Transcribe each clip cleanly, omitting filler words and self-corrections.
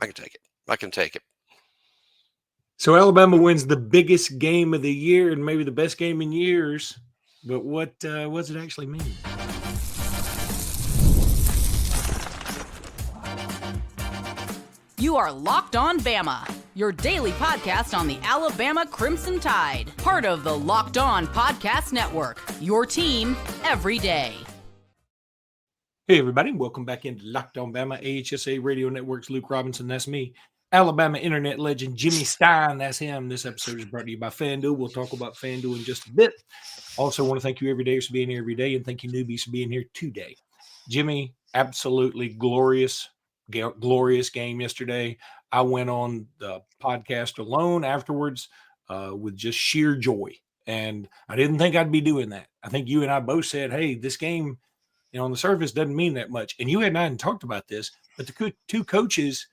I can take it. I can take it. So Alabama wins the biggest game of the year and maybe the best game in years. But what does it actually mean? You are Locked On Bama, your daily podcast on the Alabama Crimson Tide. Part of the Locked On Podcast Network, your team every day. Hey, everybody. Welcome back into Locked On Bama, AHSA Radio Network's Luke Robinson. That's me. Alabama internet legend Jimmy Stein. That's him. This episode is brought to you by FanDuel. We'll talk about FanDuel in just a bit. Also want to thank you every day for being here every day, and thank you newbies for being here today. Jimmy, absolutely glorious game yesterday. I went on the podcast alone afterwards with just sheer joy, and I didn't think I'd be doing that. I think you and I both said, hey, this game, on the surface doesn't mean that much. And you and I hadn't talked about this, but the two coaches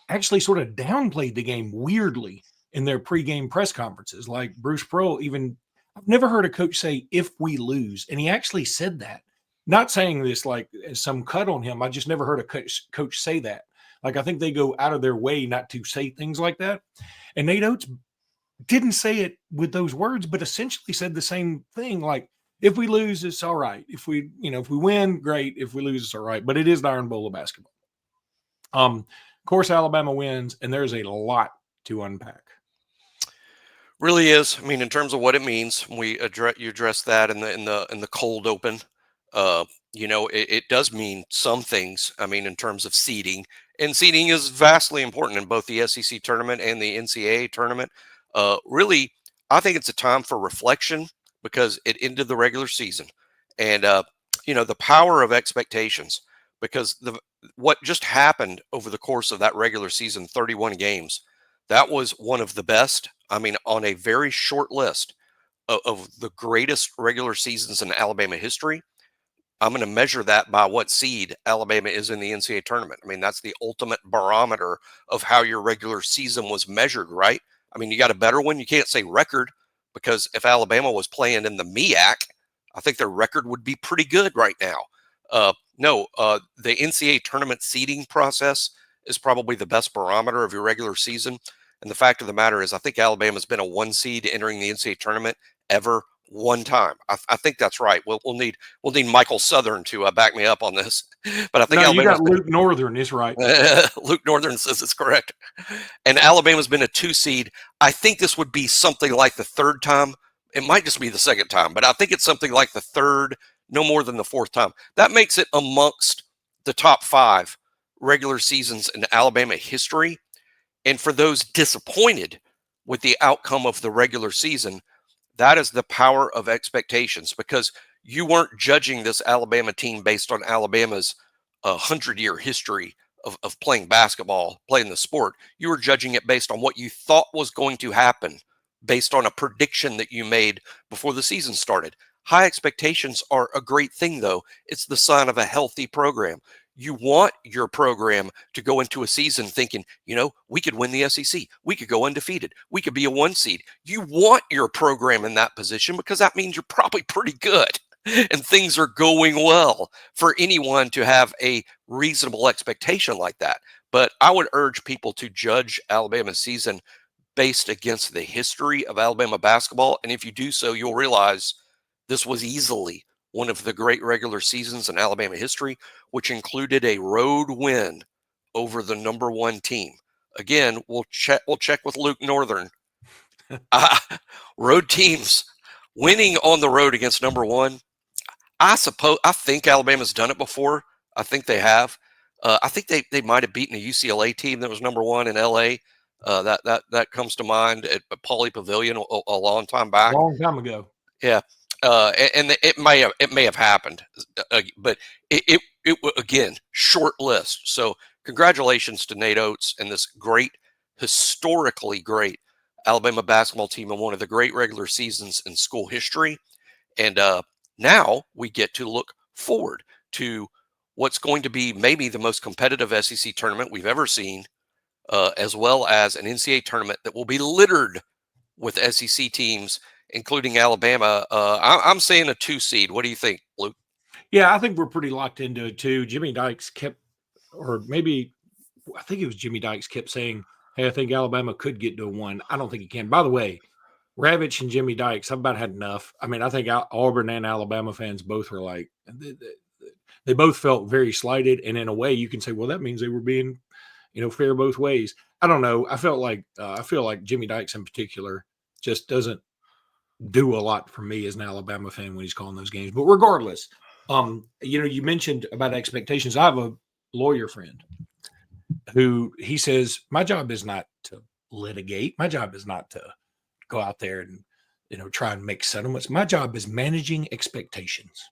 actually sort of downplayed the game weirdly in their pregame press conferences. Like Bruce Pearl, I've never heard a coach say, if we lose. And he actually said that. Not saying this like as some cut on him. I just never heard a coach say that. Like, I think they go out of their way not to say things like that. And Nate Oates didn't say it with those words, but essentially said the same thing. Like, if we lose, it's all right. If we win, great. If we lose, it's all right. But it is the Iron Bowl of basketball. Of course, Alabama wins, and there's a lot to unpack. Really is. I mean, in terms of what it means, you address that in the cold open. It does mean some things. I mean, in terms of seeding, and seeding is vastly important in both the SEC tournament and the NCAA tournament. Really, I think it's a time for reflection because it ended the regular season, and the power of expectations. Because what just happened over the course of that regular season, 31 games, that was one of the best. I mean, on a very short list of the greatest regular seasons in Alabama history. I'm going to measure that by what seed Alabama is in the NCAA tournament. I mean, that's the ultimate barometer of how your regular season was measured, right? I mean, you got a better one. You can't say record, because if Alabama was playing in the MEAC, I think their record would be pretty good right now. The NCAA tournament seeding process is probably the best barometer of your regular season. And the fact of the matter is, I think Alabama's been a 1 seed entering the NCAA tournament ever one time. I think that's right. We'll need Michael Southern to back me up on this. But I think you got Luke Northern is right. Luke Northern says it's correct. And Alabama's been a 2 seed. I think this would be something like the third time. It might just be the second time, but I think it's something like the third, no more than the fourth time. That makes it amongst the top 5 regular seasons in Alabama history. And for those disappointed with the outcome of the regular season, that is the power of expectations, because you weren't judging this Alabama team based on Alabama's 100-year history of playing basketball, playing the sport. You were judging it based on what you thought was going to happen, based on a prediction that you made before the season started. High expectations are a great thing, though. It's the sign of a healthy program. You want your program to go into a season thinking, we could win the SEC. We could go undefeated. We could be a 1 seed. You want your program in that position because that means you're probably pretty good and things are going well for anyone to have a reasonable expectation like that. But I would urge people to judge Alabama's season based against the history of Alabama basketball. And if you do so, you'll realize this was easily one of the great regular seasons in Alabama history, which included a road win over the number 1 team. Again, we'll check with Luke Northern. Road teams winning on the road against number 1. I think Alabama's done it before. I think they have. I think they might have beaten a UCLA team that was number 1 in LA. That comes to mind at Pauley Pavilion a long time back. A long time ago. Yeah. And it may have happened, but it again, short list. So congratulations to Nate Oates and this historically great Alabama basketball team in one of the great regular seasons in school history. And now we get to look forward to what's going to be maybe the most competitive SEC tournament we've ever seen, as well as an NCAA tournament that will be littered with SEC teams, including Alabama. I'm saying a 2 seed. What do you think, Luke? Yeah, I think we're pretty locked into it too. Jimmy Dykes kept, or maybe I think it was Jimmy Dykes kept saying, hey, I think Alabama could get to a 1. I don't think he can. By the way, Ravitch and Jimmy Dykes, I've about had enough. I mean, I think Auburn and Alabama fans both were like, they both felt very slighted. And in a way, you can say, well, that means they were being, fair both ways. I don't know. I feel like Jimmy Dykes in particular just doesn't do a lot for me as an Alabama fan when he's calling those games. But regardless, you mentioned about expectations. I have a lawyer friend who he says, my job is not to litigate. My job is not to go out there and, try and make settlements. My job is managing expectations.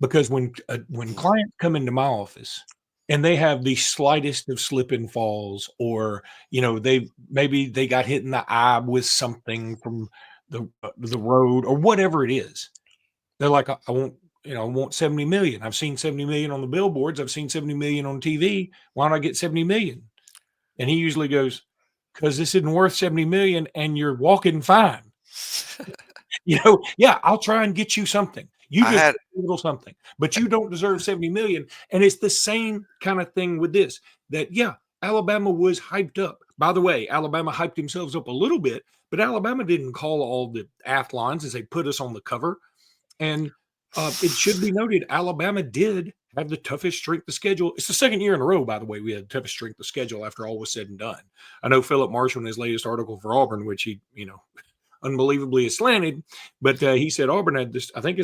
Because when clients come into my office and they have the slightest of slip and falls, or they got hit in the eye with something from the road or whatever it is, they're like, I want 70 million. I've seen 70 million on the billboards. I've seen 70 million on TV. Why don't I get 70 million? And he usually goes, because this isn't worth 70 million and you're walking fine. Yeah, I'll try and get you something. You just a little something, but you don't deserve 70 million. And it's the same kind of thing with this, that, yeah, Alabama was hyped up. By the way, Alabama hyped themselves up a little bit, but Alabama didn't call all the athlons as they put us on the cover. And it should be noted, Alabama did have the toughest strength of schedule. It's the second year in a row, by the way, we had the toughest strength of schedule after all was said and done. I know Philip Marshall in his latest article for Auburn, which he, unbelievably is slanted, but he said Auburn had this, I think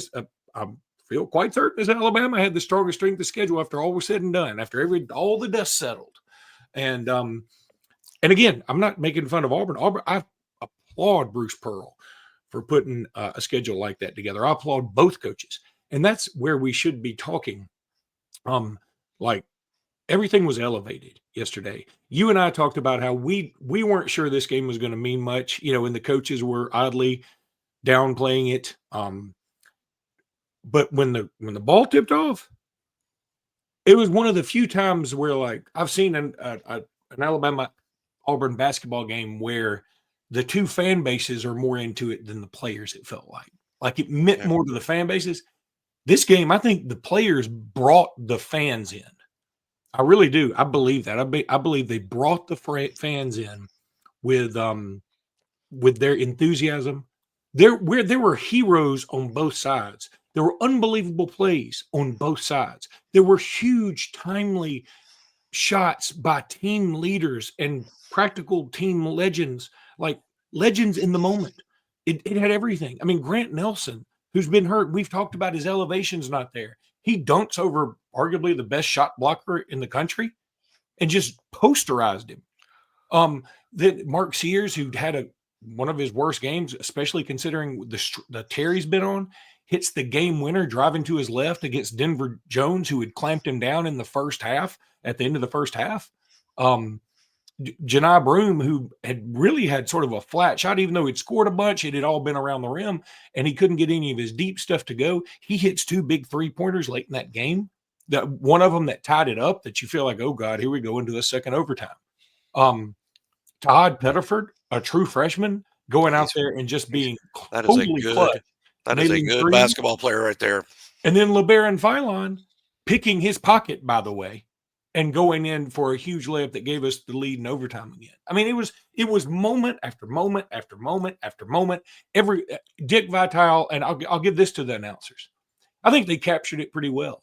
I feel quite certain as Alabama had the strongest strength of schedule after all was said and done, after all the dust settled. And again, I'm not making fun of Auburn. I applaud Bruce Pearl for putting a schedule like that together. I applaud both coaches. And that's where we should be talking. Like everything was elevated yesterday. You and I talked about how we weren't sure this game was going to mean much, and the coaches were oddly downplaying it. But when the ball tipped off, it was one of the few times where, like, I've seen an Alabama Auburn basketball game where the two fan bases are more into it than the players. It felt like it meant more to the fan bases. This game, I think the players brought the fans in. I really do. I believe that. I believe they brought the fans in with their enthusiasm. There were heroes on both sides. There were unbelievable plays on both sides. There were huge, timely shots by team leaders and practical team legends, like legends in the moment. It had everything. I mean, Grant Nelson, who's been hurt, we've talked about his elevation's not there. He dunks over arguably the best shot blocker in the country and just posterized him. That Mark Sears, who had one of his worst games, especially considering the tear he's been on, hits the game winner driving to his left against Denver Jones, who had clamped him down in the first half, at the end of the first half. Janai Broom, who had really had sort of a flat shot, even though he'd scored a bunch, it had all been around the rim, and he couldn't get any of his deep stuff to go. He hits two big three-pointers late in that game. That one of them that tied it up, that you feel like, oh, God, here we go into the second overtime. Todd Pettiford, a true freshman, going out there and just being totally clutch. That is a good basketball player right there. And then LeBaron Philon picking his pocket, by the way, and going in for a huge layup that gave us the lead in overtime again. I mean, it was moment after moment after moment after moment. Every Dick Vitale, and I'll give this to the announcers. I think they captured it pretty well.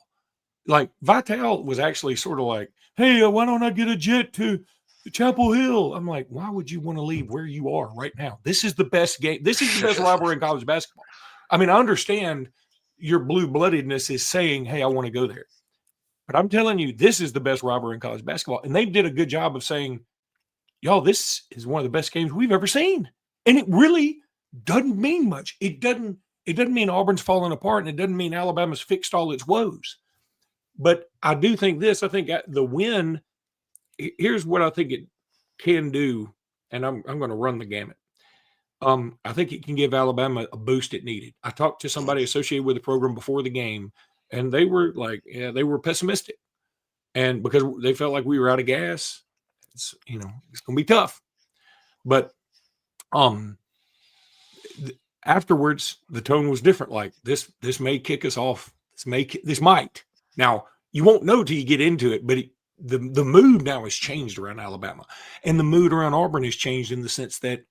Like, Vitale was actually sort of like, hey, why don't I get a jet to Chapel Hill? I'm like, why would you want to leave where you are right now? This is the best game. This is the best rivalry in college basketball. I mean, I understand your blue-bloodedness is saying, hey, I want to go there. But I'm telling you, this is the best rivalry in college basketball. And they did a good job of saying, y'all, this is one of the best games we've ever seen. And it really doesn't mean much. It doesn't mean Auburn's falling apart, and it doesn't mean Alabama's fixed all its woes. But I do think this. I think the win, here's what I think it can do, and I'm going to run the gamut. I think it can give Alabama a boost it needed. I talked to somebody associated with the program before the game, and they were like, they were pessimistic. And because they felt like we were out of gas, it's going to be tough. But afterwards, the tone was different. Like, this may kick us off. This might. Now, you won't know till you get into it, but the mood now has changed around Alabama, and the mood around Auburn has changed in the sense that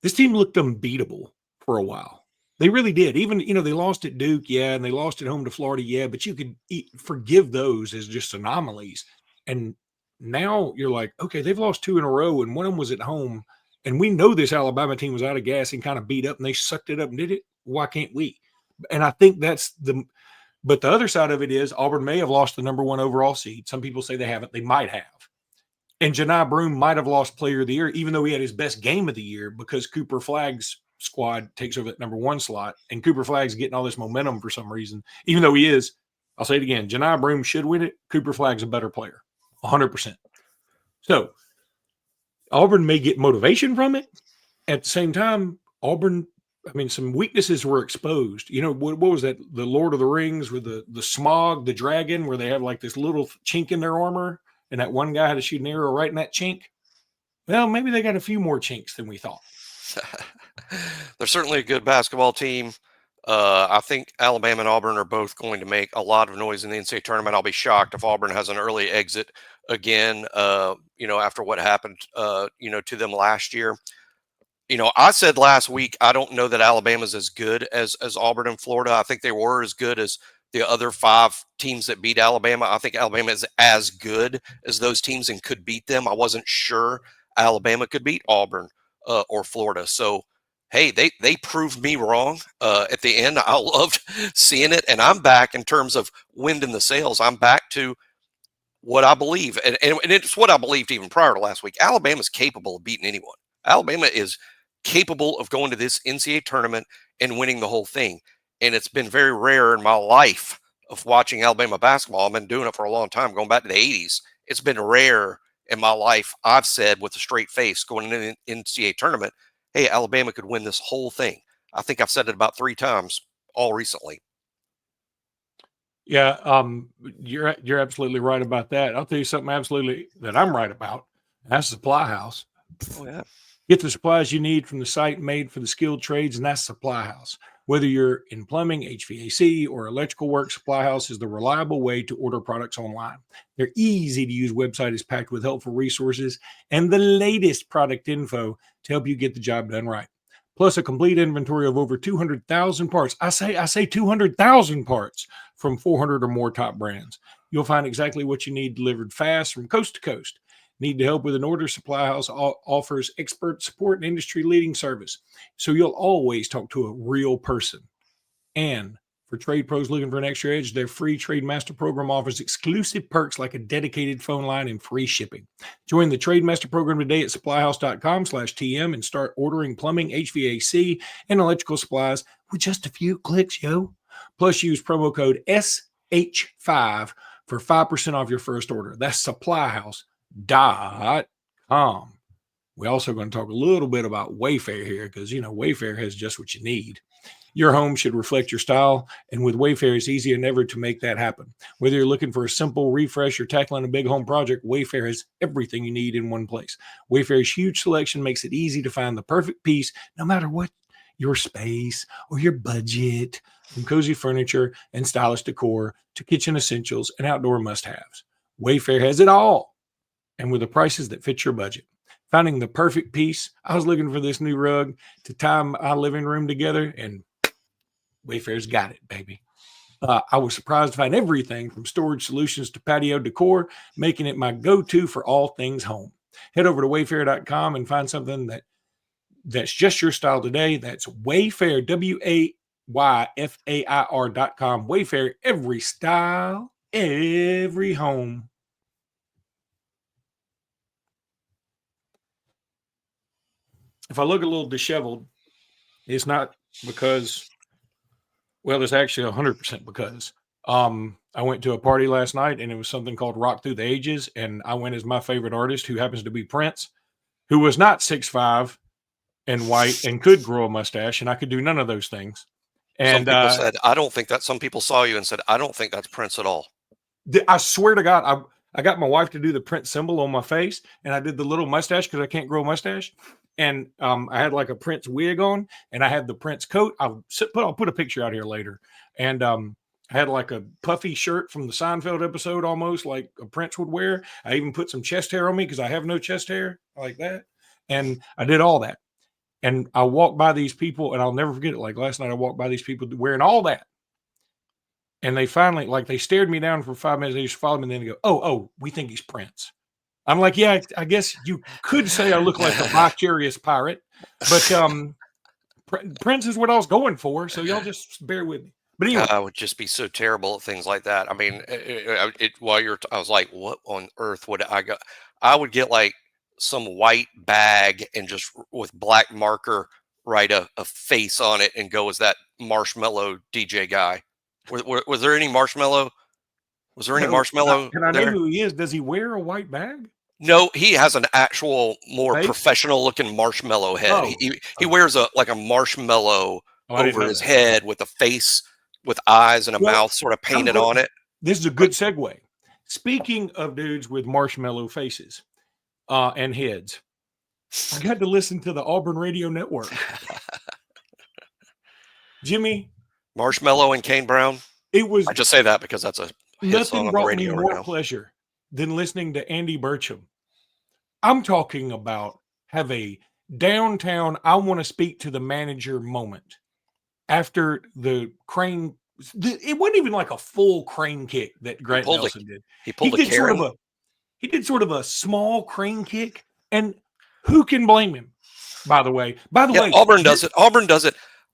this team looked unbeatable for a while. They really did. Even, they lost at Duke, yeah, and they lost at home to Florida, yeah, but you could forgive those as just anomalies. And now you're like, okay, they've lost 2 in a row, and one of them was at home, and we know this Alabama team was out of gas and kind of beat up, and they sucked it up and did it. Why can't we? And I think but the other side of it is Auburn may have lost the number 1 overall seed. Some people say they haven't. They might have. And Janai Broome might have lost player of the year, even though he had his best game of the year, because Cooper Flagg's squad takes over that number 1 slot. And Cooper Flagg's getting all this momentum for some reason, even though he is. I'll say it again. Janai Broome should win it. Cooper Flagg's a better player, 100%. So Auburn may get motivation from it. At the same time, Auburn, some weaknesses were exposed. What was that? The Lord of the Rings with the Smog, the dragon, where they have like this little chink in their armor, and that one guy had to shoot an arrow right in that chink. Well, maybe they got a few more chinks than we thought. They're certainly a good basketball team. I think Alabama and Auburn are both going to make a lot of noise in the NCAA tournament. I'll be shocked if Auburn has an early exit again, after what happened, to them last year. I said last week, I don't know that Alabama's as good as Auburn and Florida. I think they were as good as the other 5 teams that beat Alabama. I think Alabama is as good as those teams and could beat them. I wasn't sure Alabama could beat Auburn or Florida. So, hey, they proved me wrong at the end. I loved seeing it. And I'm back in terms of wind in the sails. I'm back to what I believe. And it's what I believed even prior to last week. Alabama's capable of beating anyone. Alabama is capable of going to this NCAA tournament and winning the whole thing. And it's been very rare in my life of watching Alabama basketball. I've been doing it for a long time, going back to the 80s. It's been rare in my life. I've said with a straight face going into the NCAA tournament, hey, Alabama could win this whole thing. I think I've said it about 3 times all recently. Yeah, you're absolutely right about that. I'll tell you something absolutely that I'm right about. That's Supply House. Oh, yeah. Get the supplies you need from the site made for the skilled trades, and that's Supply House. Whether you're in plumbing, HVAC, or electrical work, Supply House is the reliable way to order products online. Their easy-to-use website is packed with helpful resources and the latest product info to help you get the job done right. Plus a complete inventory of over 200,000 parts. I say 200,000 parts from 400 or more top brands. You'll find exactly what you need delivered fast from coast to coast. Need to help with an order? Supply House offers expert support and industry-leading service, so you'll always talk to a real person. And for trade pros looking for an extra edge, their free Trade Master program offers exclusive perks like a dedicated phone line and free shipping. Join the Trade Master program today at supplyhouse.com/TM and start ordering plumbing, HVAC, and electrical supplies with just a few clicks, yo. Plus, use promo code SH5 for 5% off your first order. That's supplyhouse.com. We're also going to talk a little bit about WayFair here because, WayFair has just what you need. Your home should reflect your style, and with WayFair, it's easier than ever to make that happen. Whether you're looking for a simple refresh or tackling a big home project, WayFair has everything you need in one place. WayFair's huge selection makes it easy to find the perfect piece, no matter what your space or your budget, from cozy furniture and stylish decor to kitchen essentials and outdoor must-haves. WayFair has it all, and with the prices that fit your budget. Finding the perfect piece, I was looking for this new rug to tie my living room together, and WayFair's got it, baby. I was surprised to find everything from storage solutions to patio decor, making it my go-to for all things home. Head over to wayfair.com and find something that's just your style today. That's WayFair, WayFair.com. WayFair, every style, every home. If I look a little disheveled, it's not because, well, it's actually 100% because I went to a party last night and it was something called Rock Through the Ages. And I went as my favorite artist, who happens to be Prince, who was not 6'5" and white and could grow a mustache. And I could do none of those things. And some people said, I don't think that. Some people saw you and said, I don't think that's Prince at all. I swear to God, I got my wife to do the Prince symbol on my face, and I did the little mustache because I can't grow a mustache. And I had like a Prince wig on, and I had the Prince coat. I'll put a picture out here later. And I had like a puffy shirt from the Seinfeld episode, almost like a Prince would wear. I even put some chest hair on me because I have no chest hair like that. And I did all that. And I walked by these people, and I'll never forget it. Like last night, I walked by these people wearing all that. And they finally, like, they stared me down for 5 minutes. They just followed me, and then they go, oh, we think he's Prince. I'm like, yeah, I guess you could say I look like a vicarious pirate, but Prince is what I was going for. So y'all just bear with me. But anyway, I would just be so terrible at things like that. I mean, I was like, what on earth would I go? I would get like some white bag and just with black marker write a face on it and go as that marshmallow DJ guy. Was there any marshmallow? Was there any marshmallow? Can I know who he is? Does he wear a white bag? No, he has an actual more face? Professional looking marshmallow head. Oh. He wears a marshmallow over his head with a face with eyes and a mouth sort of painted on it. This is a good segue. Speaking of dudes with marshmallow faces and heads, I got to listen to the Auburn Radio Network. Jimmy. Marshmallow and Kane Brown. I just say that because that's a hit song on the radio right now. Nothing brought me more pleasure than listening to Andy Burcham. I'm talking about have a downtown, I want to speak to the manager moment after the crane. It wasn't even like a full crane kick that Grant Nelson did. He pulled a Karen. He did sort of a small crane kick, and who can blame him? By the way, Auburn does it.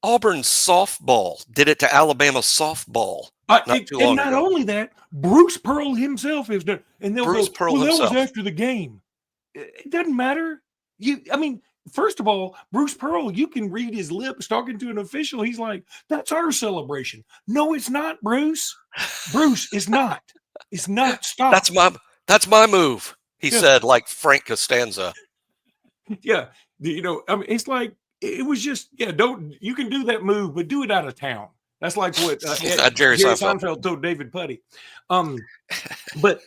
Auburn softball did it to Alabama softball. Not only that, Bruce Pearl himself is done. And they'll Bruce Pearl himself. That was after the game. It doesn't matter. First of all, Bruce Pearl, you can read his lips talking to an official. He's like, that's our celebration. No, it's not, Bruce. Bruce, it's not. It's not. Stop. That's my move. He said, like Frank Costanza. Yeah. It's like, it was just, you can do that move, but do it out of town. That's like what Jerry Seinfeld told David Putty. But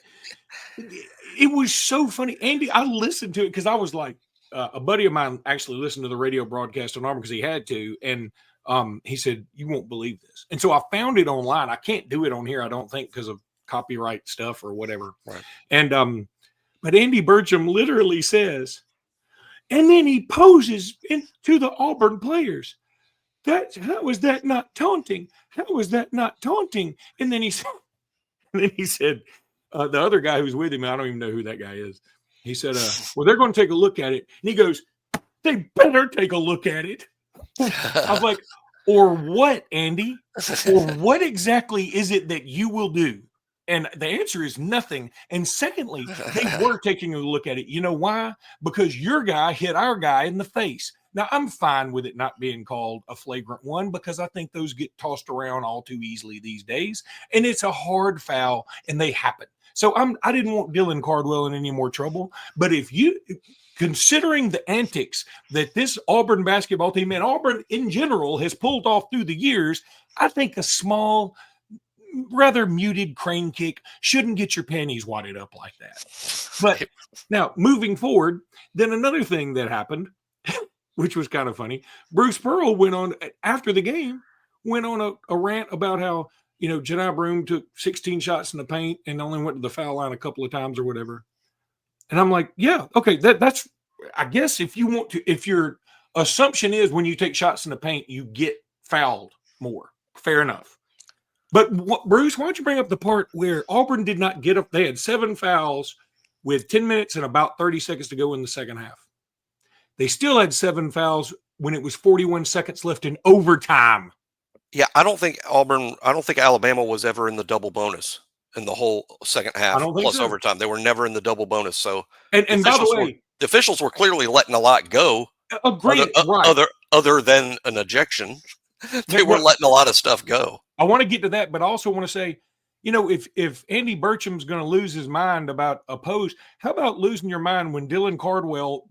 it was so funny. Andy, I listened to it because I was like, a buddy of mine actually listened to the radio broadcast on Auburn because he had to. And he said, you won't believe this. And so I found it online. I can't do it on here, I don't think, because of copyright stuff or whatever. Right. And but Andy Burcham literally says, and then he poses to the Auburn players. How was that not taunting? How was that not taunting? And then he said, the other guy who's with him, I don't even know who that guy is. He said, well, they're going to take a look at it. And he goes, they better take a look at it. I was like, or what, Andy? Or what exactly is it that you will do? And the answer is nothing. And secondly, they were taking a look at it. You know why? Because your guy hit our guy in the face. Now, I'm fine with it not being called a flagrant one because I think those get tossed around all too easily these days. And it's a hard foul, and they happen. So I didn't want Dylan Cardwell in any more trouble. But considering the antics that this Auburn basketball team and Auburn in general has pulled off through the years, I think a small, rather muted crane kick shouldn't get your panties wadded up like that. But now moving forward, then another thing that happened, which was kind of funny, Bruce Pearl went on after the game, went on a rant about how, Janai Broome took 16 shots in the paint and only went to the foul line a couple of times or whatever. And I'm like, yeah, okay, that's, I guess if you want to, if your assumption is when you take shots in the paint, you get fouled more. Fair enough. But Bruce, why don't you bring up the part where Auburn did not get up? They had 7 fouls with 10 minutes and about 30 seconds to go in the second half. They still had 7 fouls when it was 41 seconds left in overtime. Yeah, I don't think Alabama was ever in the double bonus in the whole second half plus overtime. They were never in the double bonus. So, and by the way, the officials were clearly letting a lot go. Agreed. Other than an ejection, they were letting a lot of stuff go. I want to get to that, but I also want to say, if Andy Burcham's going to lose his mind about a post, how about losing your mind when Dylan Cardwell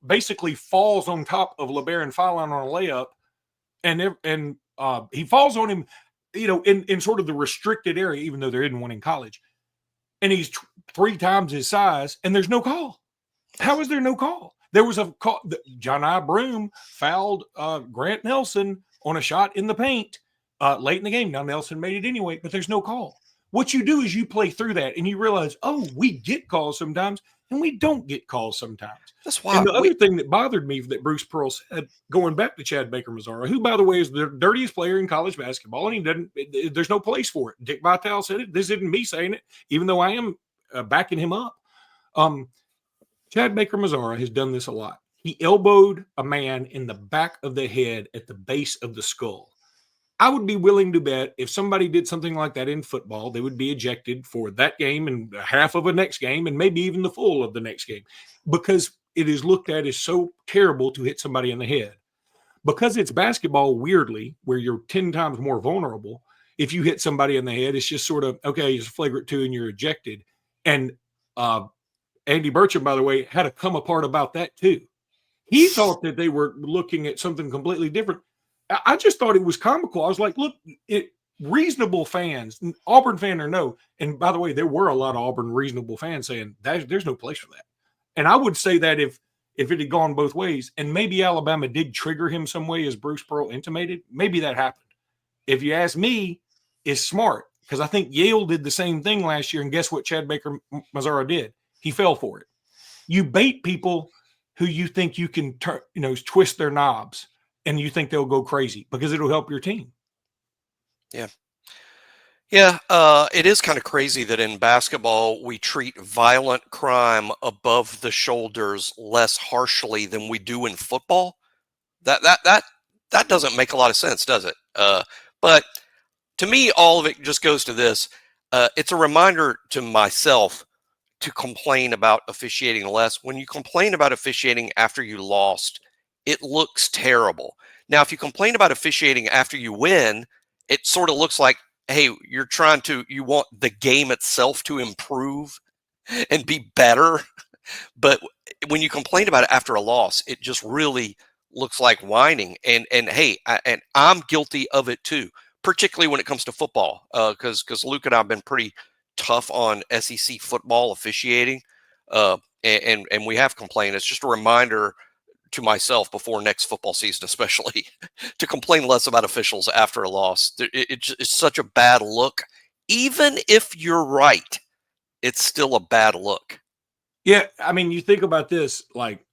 basically falls on top of LeBaron Fallon on a layup, and he falls on him, in sort of the restricted area, even though there isn't one in college, and he's 3 times his size, and there's no call. How is there no call? There was a call. Janai Broome fouled Grant Nelson on a shot in the paint. late in the game. Now Nelson made it anyway, but there's no call. What you do is you play through that and you realize, oh, we get calls sometimes and we don't get calls sometimes. That's why. And the other thing that bothered me that Bruce Pearl said, going back to Chad Baker-Mazara, who, by the way, is the dirtiest player in college basketball, and there's no place for it. Dick Vitale said it. This isn't me saying it, even though I am backing him up. Chad Baker-Mazara has done this a lot. He elbowed a man in the back of the head at the base of the skull. I would be willing to bet if somebody did something like that in football, they would be ejected for that game and half of the next game and maybe even the full of the next game, because it is looked at as so terrible to hit somebody in the head. Because it's basketball, weirdly, where you're 10 times more vulnerable, if you hit somebody in the head, it's just sort of, okay, it's a flagrant 2 and you're ejected. And Andy Burcham, by the way, had a come apart about that too. He thought that they were looking at something completely different. I just thought it was comical. I was like, look, reasonable fans, Auburn fan or no, and by the way, there were a lot of Auburn reasonable fans saying there's no place for that. And I would say that if it had gone both ways, and maybe Alabama did trigger him some way, as Bruce Pearl intimated, maybe that happened. If you ask me, it's smart, because I think Yale did the same thing last year, and guess what Chad Baker-Mazara did? He fell for it. You bait people who you think you can twist their knobs, and you think they'll go crazy because it'll help your team. Yeah. It is kind of crazy that in basketball, we treat violent crime above the shoulders less harshly than we do in football. That doesn't make a lot of sense, does it? But to me, all of it just goes to this. It's a reminder to myself to complain about officiating less. When you complain about officiating after you lost, it looks terrible. Now, if you complain about officiating after you win, it sort of looks like, hey, you want the game itself to improve and be better. But when you complain about it after a loss, it just really looks like whining. And hey, I'm guilty of it too, particularly when it comes to football, because Luke and I have been pretty tough on SEC football officiating, and we have complained. It's just a reminder to myself before next football season, especially, to complain less about officials after a loss. It's such a bad look. Even if you're right, it's still a bad look. Yeah, I mean, you think about this, like,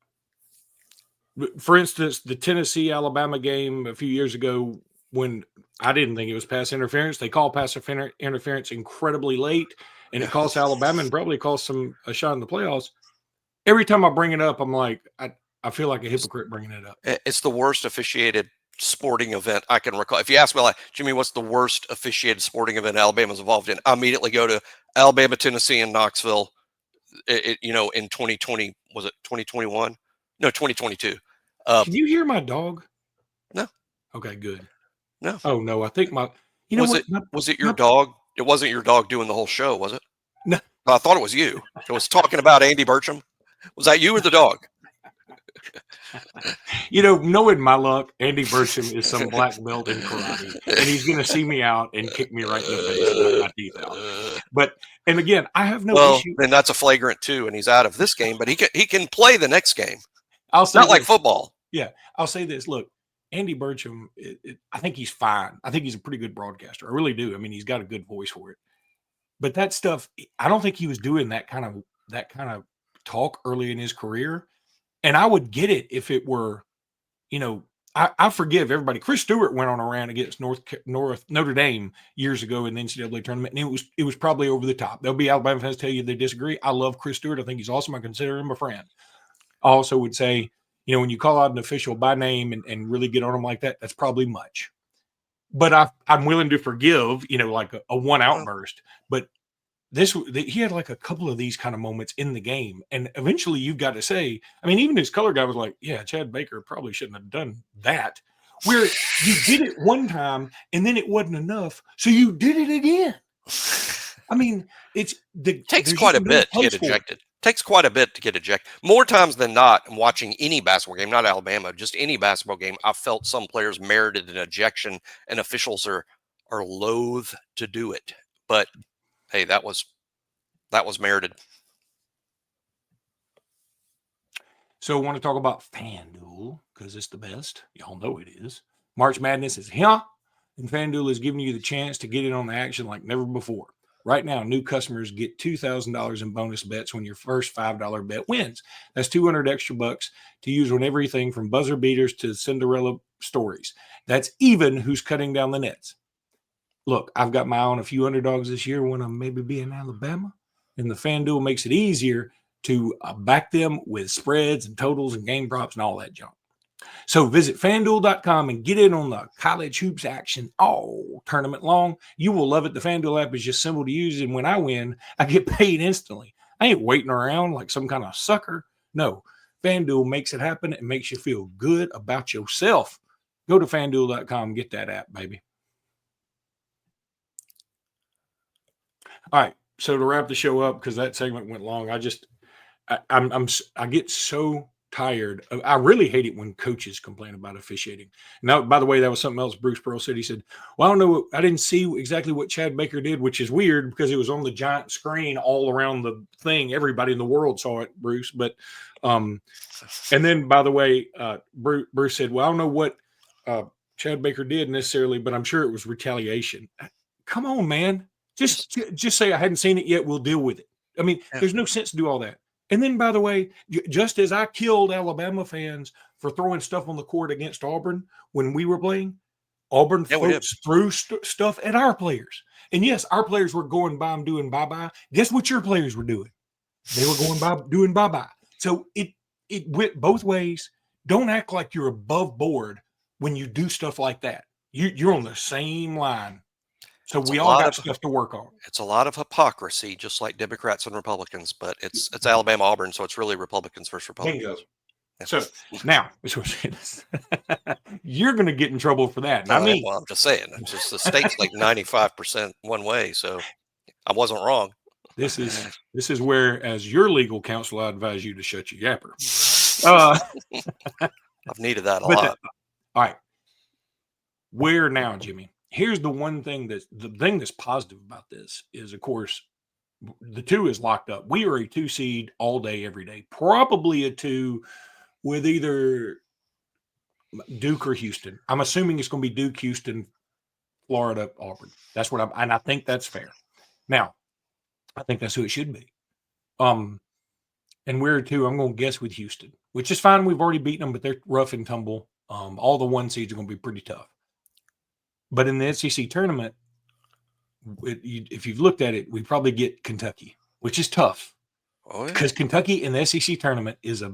for instance, the Tennessee-Alabama game a few years ago, when I didn't think it was pass interference. They call pass interference incredibly late, and it costs Alabama and probably costs them a shot in the playoffs. Every time I bring it up, I'm like, I feel like a hypocrite bringing it up. It's the worst officiated sporting event I can recall. If you ask me, like, Jimmy, what's the worst officiated sporting event Alabama's involved in? I immediately go to Alabama, Tennessee, and Knoxville. In 2020, was it 2021? No, 2022. Can you hear my dog? No. Okay, good. No. Oh no, I think my. Was it your dog? It wasn't your dog doing the whole show, was it? No. I thought it was you. It was talking about Andy Burcham. Was that you or the dog? Knowing my luck, Andy Burcham is some black belt in karate, and he's going to see me out and kick me right in the face and knock my teeth out. And again, I have no issue. Then that's a flagrant 2, and he's out of this game, but he can play the next game. I'll say not like football. Yeah, I'll say this. Look, Andy Burcham, I think he's fine. I think he's a pretty good broadcaster. I really do. I mean, he's got a good voice for it. But that stuff, I don't think he was doing that kind of talk early in his career. And I would get it if it were, I forgive everybody. Chris Stewart went on a rant against Notre Dame years ago in the NCAA tournament, and it was probably over the top. There'll be Alabama fans tell you they disagree. I love Chris Stewart. I think he's awesome. I consider him a friend. I also would say, when you call out an official by name and really get on them like that, that's probably much. But I'm willing to forgive, like a one outburst. But he had like a couple of these kind of moments in the game. And eventually you've got to say, I mean, even his color guy was like, yeah, Chad Baker probably shouldn't have done that. Where you did it one time and then it wasn't enough. So you did it again. I mean, it takes quite a bit to get ejected. Takes quite a bit to get ejected. More times than not, I'm watching any basketball game, not Alabama, just any basketball game, I felt some players merited an ejection, and officials are loath to do it. But hey, that was merited. So I want to talk about FanDuel because it's the best. Y'all know it is. March Madness is here. and FanDuel is giving you the chance to get in on the action like never before. Right now, new customers get $2,000 in bonus bets when your first $5 bet wins. That's 200 extra bucks to use on everything from buzzer beaters to Cinderella stories. That's even who's cutting down the nets. Look, I've got my eye on a few underdogs this year, one of them maybe being Alabama, and the FanDuel makes it easier to back them with spreads and totals and game props and all that junk. So visit FanDuel.com and get in on the college hoops action all tournament long. You will love it. The FanDuel app is just simple to use, and when I win, I get paid instantly. I ain't waiting around like some kind of sucker. No, FanDuel makes it happen and makes you feel good about yourself. Go to FanDuel.com and get that app, baby. All right, so to wrap the show up, because that segment went long, I get so tired. I really hate it when coaches complain about officiating. Now, by the way, that was something else Bruce Pearl said. He said, well, I don't know. I didn't see exactly what Chad Baker did, which is weird because it was on the giant screen all around the thing. Everybody in the world saw it, Bruce. But, and then, by the way, Bruce said, well, I don't know what Chad Baker did necessarily, but I'm sure it was retaliation. Come on, man. Just say I hadn't seen it yet. We'll deal with it. I mean, there's no sense to do all that. And then, by the way, just as I killed Alabama fans for throwing stuff on the court against Auburn when we were playing, Auburn folks threw stuff at our players. And yes, our players were going by and doing bye-bye. Guess what your players were doing? They were going by doing bye-bye. So it went both ways. Don't act like you're above board when you do stuff like that. You're on the same line. So we all got stuff to work on. It's a lot of hypocrisy, just like Democrats and Republicans, but it's Alabama Auburn, so it's really Republicans versus Republicans. Bingo. So now you're going to get in trouble for that. I mean, well, I'm just saying, it's just the state's like 95% one way, so I wasn't wrong. This is where, as your legal counsel, I advise you to shut your yapper. I've needed that a lot. All right, where now, Jimmy? Here's the one thing that's positive about this is, of course, the 2 is locked up. We are a 2 seed all day, every day. Probably a 2 with either Duke or Houston. I'm assuming it's going to be Duke, Houston, Florida, Auburn. That's what and I think that's fair. Now, I think that's who it should be. And we're a 2. I'm going to guess with Houston, which is fine. We've already beaten them, but they're rough and tumble. All the 1 seeds are going to be pretty tough. But in the SEC tournament, if you've looked at it, we probably get Kentucky, which is tough. Because Kentucky in the SEC tournament is a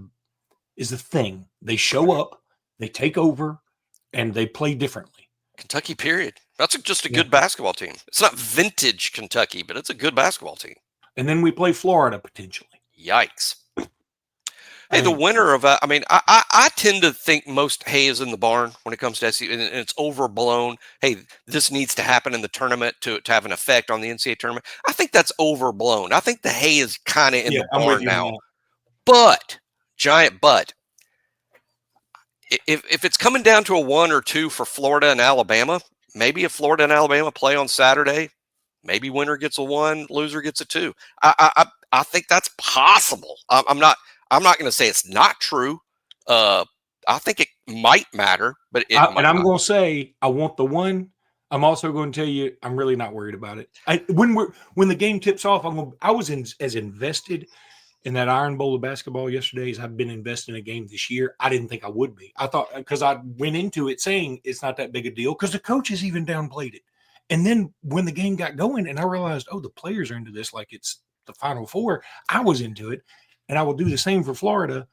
thing. They show up, they take over, and they play differently. Kentucky, period. That's just a good basketball team. It's not vintage Kentucky, but it's a good basketball team. And then we play Florida potentially. Yikes. Hey, the winner of I tend to think most hay is in the barn when it comes to SEC, and it's overblown. Hey, this needs to happen in the tournament to have an effect on the NCAA tournament. I think that's overblown. I think the hay is kind of in the barn now. But, giant but, if it's coming down to a 1 or 2 for Florida and Alabama, maybe if Florida and Alabama play on Saturday, maybe winner gets a 1, loser gets a 2. I think that's possible. I'm not going to say it's not true. I think it might matter, but I'm going to say I want the 1. I'm also going to tell you I'm really not worried about it. When the game tips off, I was as invested in that Iron Bowl of basketball yesterday as I've been invested in a game this year. I didn't think I would be. I thought, because I went into it saying it's not that big a deal because the coaches even downplayed it. And then when the game got going and I realized, the players are into this like it's the Final Four, I was into it. And I will do the same for Florida,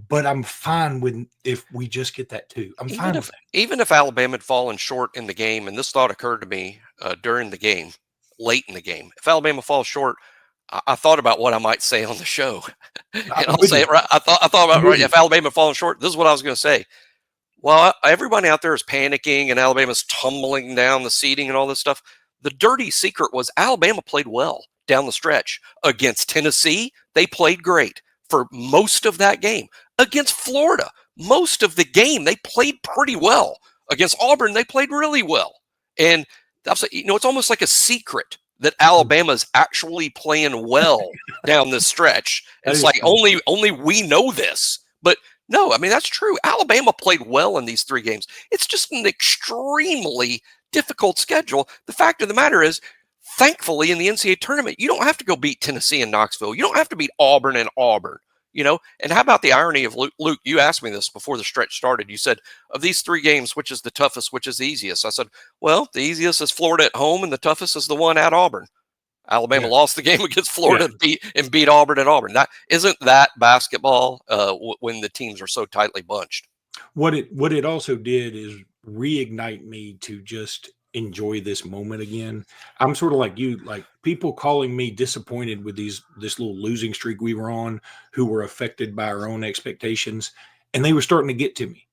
but I'm fine with if we just get that 2. I'm fine with that. Even if Alabama had fallen short in the game, and this thought occurred to me during the game, late in the game, if Alabama falls short, I thought about what I might say on the show. And I'll say it right. I thought about if Alabama falling short, this is what I was going to say. Well, everybody out there is panicking, and Alabama's tumbling down the seating and all this stuff. The dirty secret was Alabama played well down the stretch. Against Tennessee, they played great for most of that game. Against Florida, most of the game, they played pretty well. Against Auburn, they played really well. And that's, it's almost like a secret that Alabama's actually playing well down this stretch. It's like only we know this. But No, I mean, that's true. Alabama played well in these 3 games. It's just an extremely difficult schedule. The fact of the matter is, thankfully, in the NCAA tournament, you don't have to go beat Tennessee and Knoxville. You don't have to beat Auburn and Auburn. And how about the irony of Luke, you asked me this before the stretch started. You said, of these 3 games, which is the toughest, which is the easiest? I said, well, the easiest is Florida at home, and the toughest is the one at Auburn. Alabama lost the game against Florida and beat Auburn at Auburn. That isn't that basketball when the teams are so tightly bunched. What it also did is reignite me to just enjoy this moment again. I'm sort of like you, like people calling me disappointed with this little losing streak we were on, who were affected by our own expectations, and they were starting to get to me.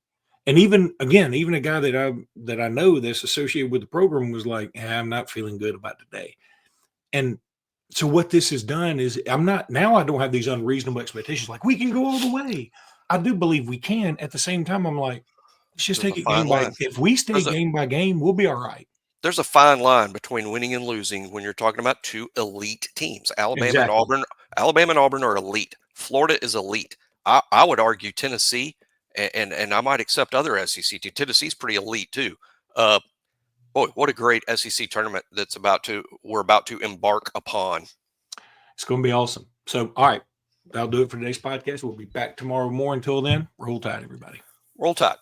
And even a guy that I know that's associated with the program was like, I'm not feeling good about today. And so what this has done is I don't have these unreasonable expectations. Like we can go all the way. I do believe we can. At the same time, I'm like, let's just take it game by game. If we stay game by game, we'll be all right. There's a fine line between winning and losing when you're talking about 2 elite teams. Alabama and Auburn are elite. Florida is elite. I would argue Tennessee, and I might accept other SEC teams. Tennessee's pretty elite too. Boy, what a great SEC tournament we're about to embark upon. It's going to be awesome. So, all right, that'll do it for today's podcast. We'll be back tomorrow morning. Until then, roll tide, everybody. Roll tide.